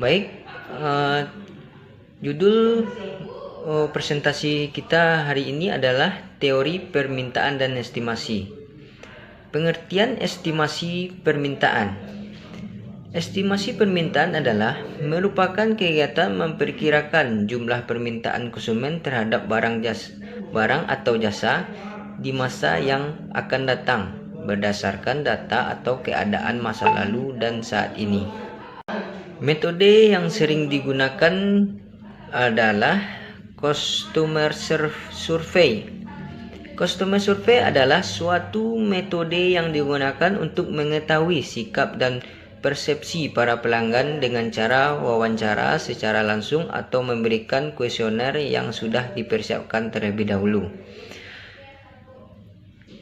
Baik, eh, judul presentasi kita hari ini adalah teori permintaan dan estimasi. Pengertian estimasi permintaan. Estimasi permintaan adalah merupakan kegiatan memperkirakan jumlah permintaan konsumen terhadap barang atau jasa di masa yang akan datang berdasarkan data atau keadaan masa lalu dan saat ini. Metode yang sering digunakan adalah customer survey. Customer survey adalah suatu metode yang digunakan untuk mengetahui sikap dan persepsi para pelanggan dengan cara wawancara secara langsung atau memberikan kuesioner yang sudah dipersiapkan terlebih dahulu.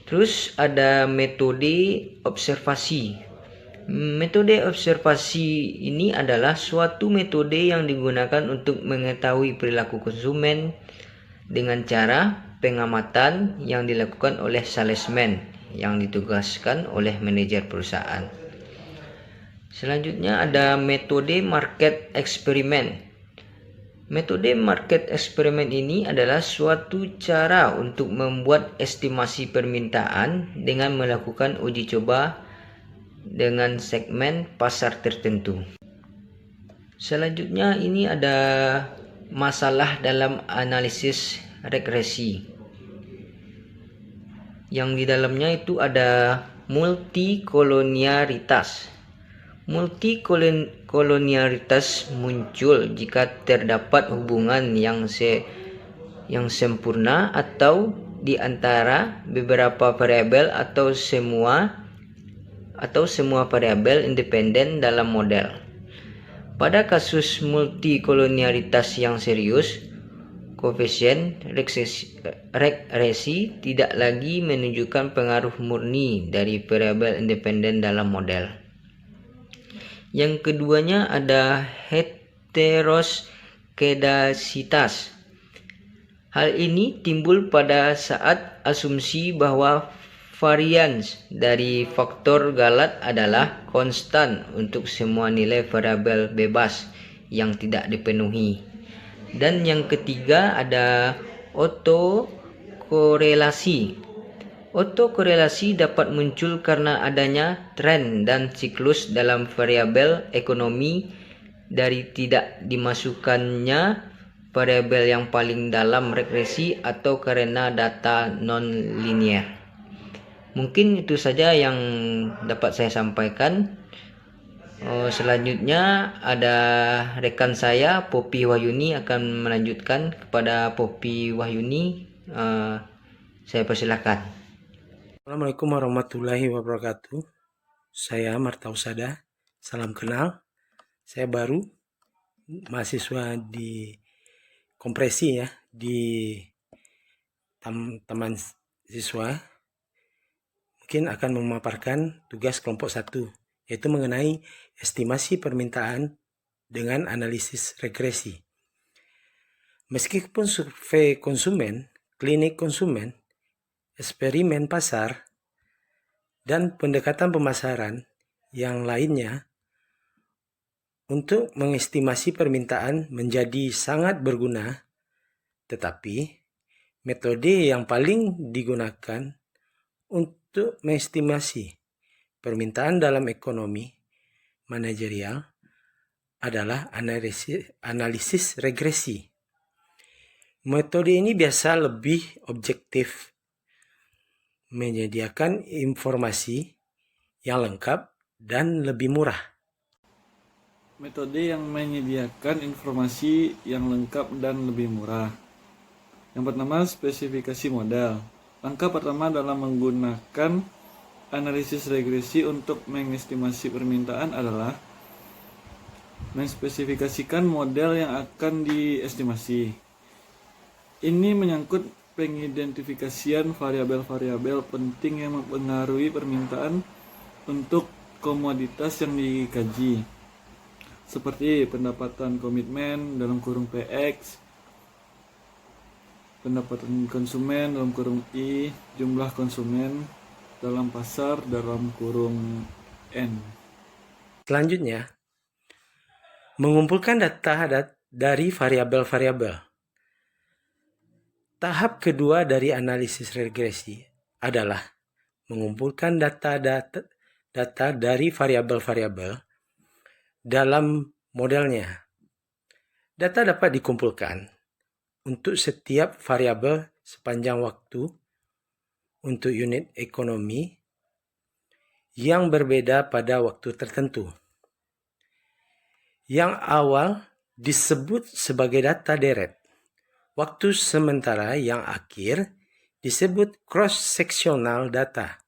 Terus ada metode observasi. Metode observasi ini adalah suatu metode yang digunakan untuk mengetahui perilaku konsumen dengan cara pengamatan yang dilakukan oleh salesman yang ditugaskan oleh manajer perusahaan. Selanjutnya ada metode market experiment. Metode market experiment ini adalah suatu cara untuk membuat estimasi permintaan dengan melakukan uji coba dengan segmen pasar tertentu. Selanjutnya ini ada masalah dalam analisis regresi. Yang di dalamnya itu ada multikolonialitas. Multikolonialitas muncul jika terdapat hubungan yang sempurna atau di antara beberapa variabel atau semua variabel independen dalam model. Pada kasus multikolonialitas yang serius, koefisien regresi tidak lagi menunjukkan pengaruh murni dari variabel independen dalam model. Yang keduanya ada heteroskedasitas. Hal ini timbul pada saat asumsi bahwa varians dari faktor galat adalah konstan untuk semua nilai variabel bebas yang tidak dipenuhi. Dan yang ketiga ada autokorelasi. Autokorelasi dapat muncul karena adanya tren dan siklus dalam variabel ekonomi dari tidak dimasukkannya variabel yang paling dalam regresi atau karena data non-linear. Mungkin itu saja yang dapat saya sampaikan. Selanjutnya ada rekan saya Poppy Wahyuni akan melanjutkan. Kepada Poppy Wahyuni, saya persilakan. Assalamualaikum warahmatullahi wabarakatuh. Saya Marta Usada. Salam kenal. Saya baru mahasiswa di kompresi ya, di teman siswa. Mungkin akan memaparkan tugas kelompok 1, yaitu mengenai estimasi permintaan dengan analisis regresi. Meskipun survei konsumen, klinik konsumen, eksperimen pasar, dan pendekatan pemasaran yang lainnya untuk mengestimasi permintaan menjadi sangat berguna, tetapi metode yang paling digunakan untuk mengestimasi permintaan dalam ekonomi manajerial adalah analisis regresi. Metode ini biasa lebih objektif, menyediakan informasi yang lengkap dan lebih murah. Metode yang menyediakan informasi yang lengkap dan lebih murah. Yang pertama, spesifikasi model. Langkah pertama dalam menggunakan analisis regresi untuk mengestimasi permintaan adalah menspesifikasikan model yang akan diestimasi. Ini menyangkut pengidentifikasian variabel-variabel penting yang mempengaruhi permintaan untuk komoditas yang dikaji, seperti pendapatan komitmen dalam kurung PX, pendapatan konsumen dalam kurung I, jumlah konsumen dalam pasar dalam kurung N. Selanjutnya, Mengumpulkan data dari variabel-variabel. Tahap kedua dari analisis regresi adalah mengumpulkan data dari variabel-variabel dalam modelnya. Data dapat dikumpulkan untuk setiap variabel sepanjang waktu untuk unit ekonomi yang berbeda pada waktu tertentu. Yang awal disebut sebagai data deret. Waktu sementara yang akhir disebut cross-sectional data.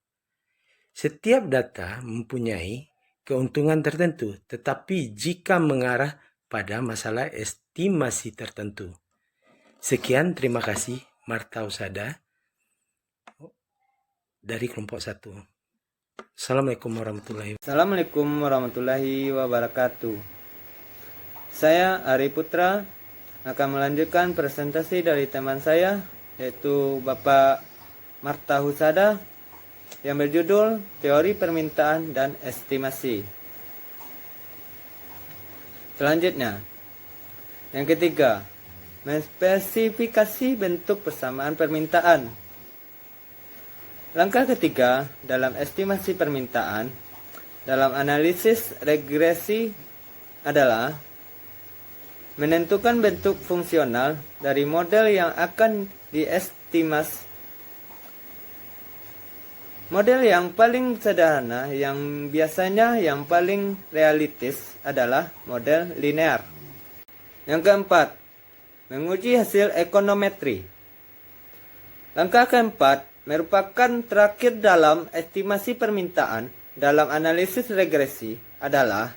Setiap data mempunyai keuntungan tertentu, tetapi jika mengarah pada masalah estimasi tertentu. Sekian, terima kasih. Marta Husada dari kelompok 1. Assalamualaikum warahmatullahi wabarakatuh. Saya Ari Putra akan melanjutkan presentasi dari teman saya, yaitu Bapak Marta Husada, yang berjudul Teori Permintaan dan Estimasi. Selanjutnya, yang ketiga, menspesifikasi bentuk persamaan permintaan. Langkah ketiga dalam estimasi permintaan dalam analisis regresi adalah menentukan bentuk fungsional dari model yang akan diestimasi. Model yang paling sederhana yang biasanya yang paling realistis adalah model linear. Yang keempat, menguji hasil ekonometri. Langkah keempat merupakan terakhir dalam estimasi permintaan dalam analisis regresi adalah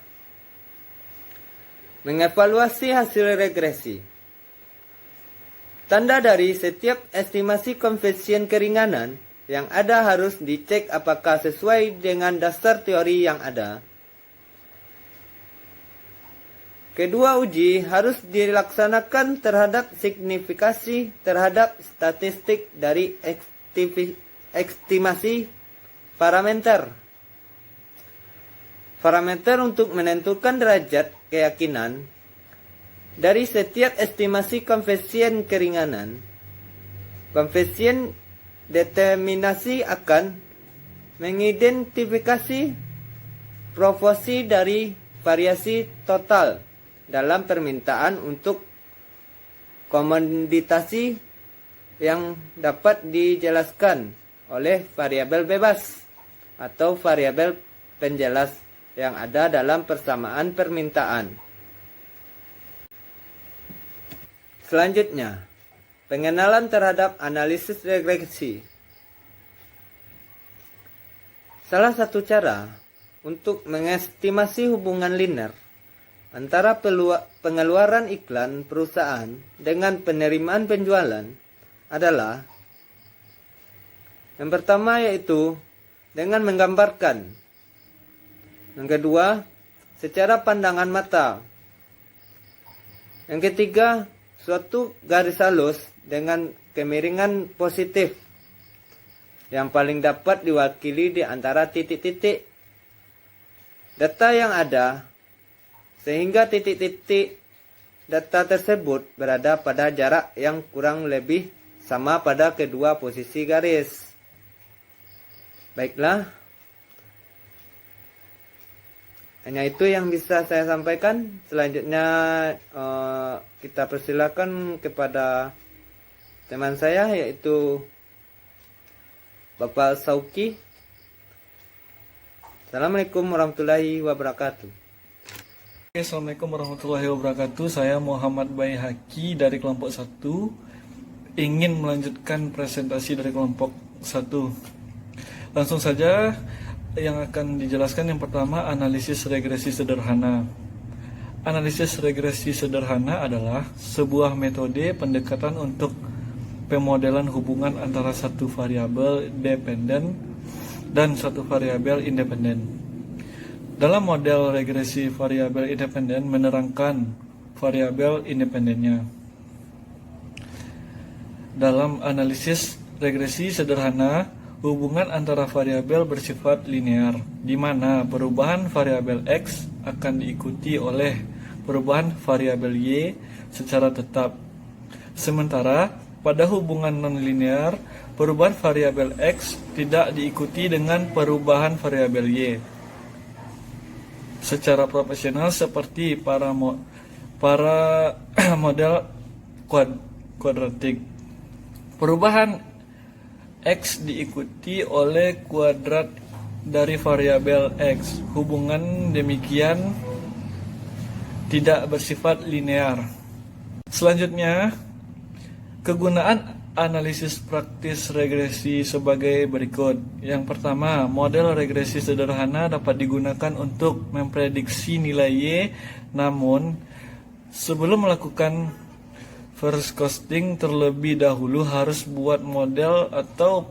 mengevaluasi hasil regresi. Tanda dari setiap estimasi koefisien keringanan yang ada harus dicek apakah sesuai dengan dasar teori yang ada. Kedua uji harus dilaksanakan terhadap signifikasi terhadap statistik dari estimasi parameter. Parameter untuk menentukan derajat keyakinan dari setiap estimasi koefisien keringanan. Koefisien determinasi akan mengidentifikasi proporsi dari variasi total dalam permintaan untuk komoditasi yang dapat dijelaskan oleh variabel bebas atau variabel penjelas yang ada dalam persamaan permintaan. Selanjutnya, pengenalan terhadap analisis regresi. Salah satu cara untuk mengestimasi hubungan linear antara pengeluaran iklan perusahaan dengan penerimaan penjualan adalah yang pertama yaitu dengan menggambarkan. Yang kedua, secara pandangan mata. Yang ketiga, suatu garis halus dengan kemiringan positif yang paling dapat diwakili di antara titik-titik data yang ada, sehingga titik-titik data tersebut berada pada jarak yang kurang lebih sama pada kedua posisi garis. Baiklah, hanya itu yang bisa saya sampaikan. Selanjutnya kita persilakan kepada teman saya, yaitu Bapak Sauki. Assalamualaikum warahmatullahi wabarakatuh. Assalamualaikum warahmatullahi wabarakatuh. Saya Muhammad Baihaki dari kelompok 1 ingin melanjutkan presentasi dari kelompok 1. Langsung saja yang akan dijelaskan yang pertama analisis regresi sederhana. Analisis regresi sederhana adalah sebuah metode pendekatan untuk pemodelan hubungan antara satu variabel dependen dan satu variabel independen. Dalam model regresi variabel independen menerangkan variabel independennya. Dalam analisis regresi sederhana, hubungan antara variabel bersifat linear, di mana perubahan variabel X akan diikuti oleh perubahan variabel Y secara tetap. Sementara pada hubungan nonlinear, perubahan variabel X tidak diikuti dengan perubahan variabel Y secara proporsional seperti para model kuadratik. Perubahan X diikuti oleh kuadrat dari variabel X. Hubungan demikian tidak bersifat linear. Selanjutnya, kegunaan analisis praktis regresi sebagai berikut. Yang pertama, model regresi sederhana dapat digunakan untuk memprediksi nilai Y, namun sebelum melakukan first costing terlebih dahulu harus buat model atau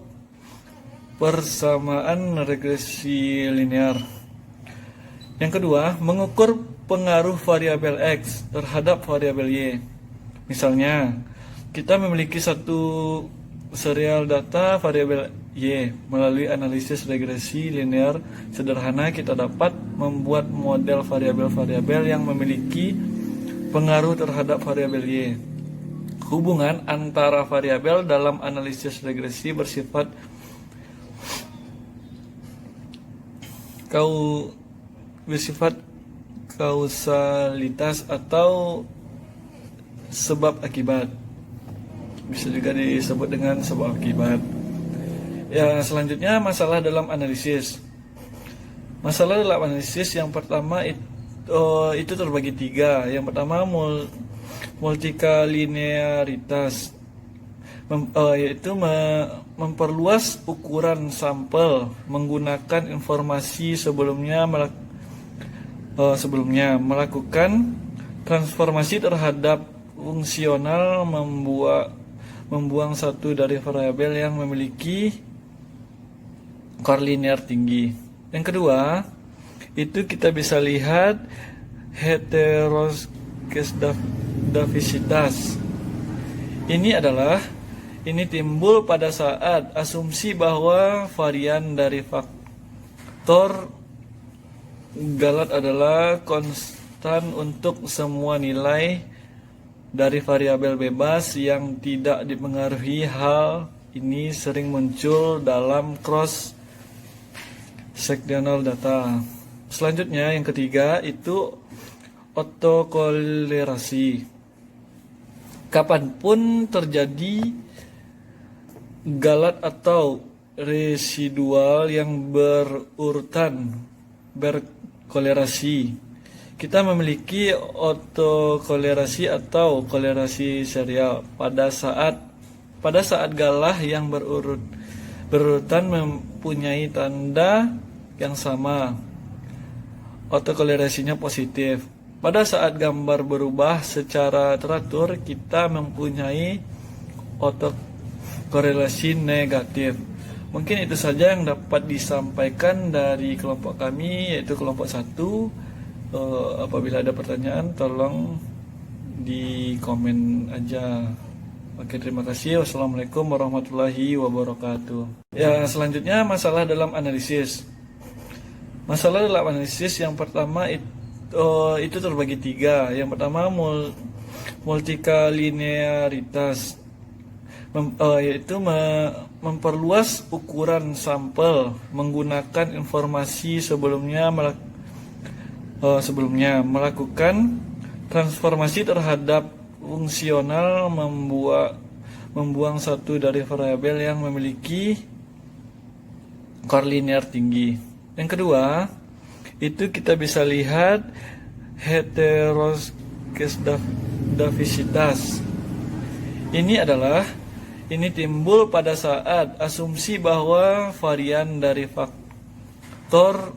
persamaan regresi linear. Yang kedua, mengukur pengaruh variabel X terhadap variabel Y. Misalnya, kita memiliki satu serial data variabel Y. Melalui analisis regresi linear sederhana, kita dapat membuat model variabel-variabel yang memiliki pengaruh terhadap variabel Y. Hubungan antara variabel dalam analisis regresi bersifat kausalitas atau sebab akibat. Bisa juga disebut dengan sebab akibat. Ya, selanjutnya masalah dalam analisis. Masalah dalam analisis yang pertama itu terbagi tiga. Yang pertama multikalinearitas, yaitu memperluas ukuran sampel menggunakan informasi sebelumnya melakukan transformasi terhadap fungsional, membuang satu dari variabel yang memiliki korelinear tinggi. Yang kedua, itu kita bisa lihat heteroskedavisitas. Ini timbul pada saat asumsi bahwa varian dari faktor galat adalah konstan untuk semua nilai dari variabel bebas yang tidak dipengaruhi. Hal ini sering muncul dalam cross sectional data. Selanjutnya yang ketiga itu autokolerasi. Kapanpun terjadi galat atau residual yang berurutan berkolerasi, kita memiliki autokolerasi atau kolerasi serial. Pada saat galah yang berurutan mempunyai tanda yang sama, autokolerasinya positif. Pada saat gambar berubah secara teratur, kita mempunyai autokorelasi negatif. Mungkin itu saja yang dapat disampaikan dari kelompok kami, yaitu kelompok 1. Apabila ada pertanyaan, tolong di komen aja. Oke, terima kasih. Wassalamualaikum warahmatullahi wabarakatuh. Ya, selanjutnya masalah dalam analisis. Masalah dalam analisis yang pertama itu terbagi tiga. Yang pertama multikalinearitas, yaitu memperluas ukuran sampel menggunakan informasi sebelumnya melakukan transformasi terhadap fungsional, membuang satu dari variabel yang memiliki korelinear tinggi. Yang kedua, itu kita bisa lihat heteroskedavisitas. Ini timbul pada saat asumsi bahwa varian dari faktor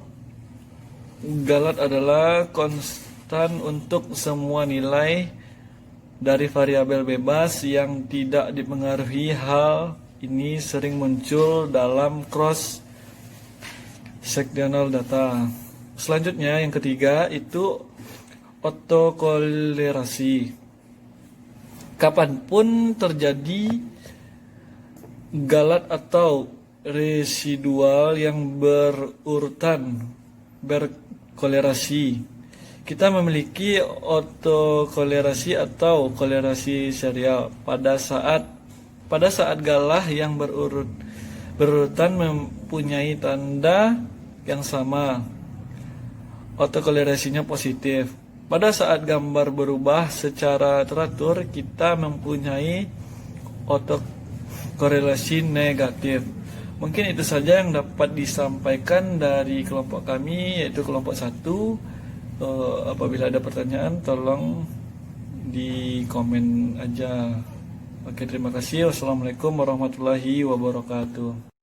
galat adalah konstan untuk semua nilai dari variabel bebas yang tidak dipengaruhi. Hal ini sering muncul dalam cross sectional data. Selanjutnya yang ketiga itu autokolerasi. Kapanpun terjadi galat atau residual yang berurutan berkolerasi, kita memiliki autokolerasi atau kolerasi serial pada saat galah yang berurutan mempunyai tanda yang sama. Autokolerasinya positif. Pada saat gambar berubah secara teratur, kita mempunyai autokorelasi negatif. Mungkin itu saja yang dapat disampaikan dari kelompok kami, yaitu kelompok 1. Apabila ada pertanyaan, tolong di komen aja. Oke, terima kasih. Wassalamualaikum warahmatullahi wabarakatuh.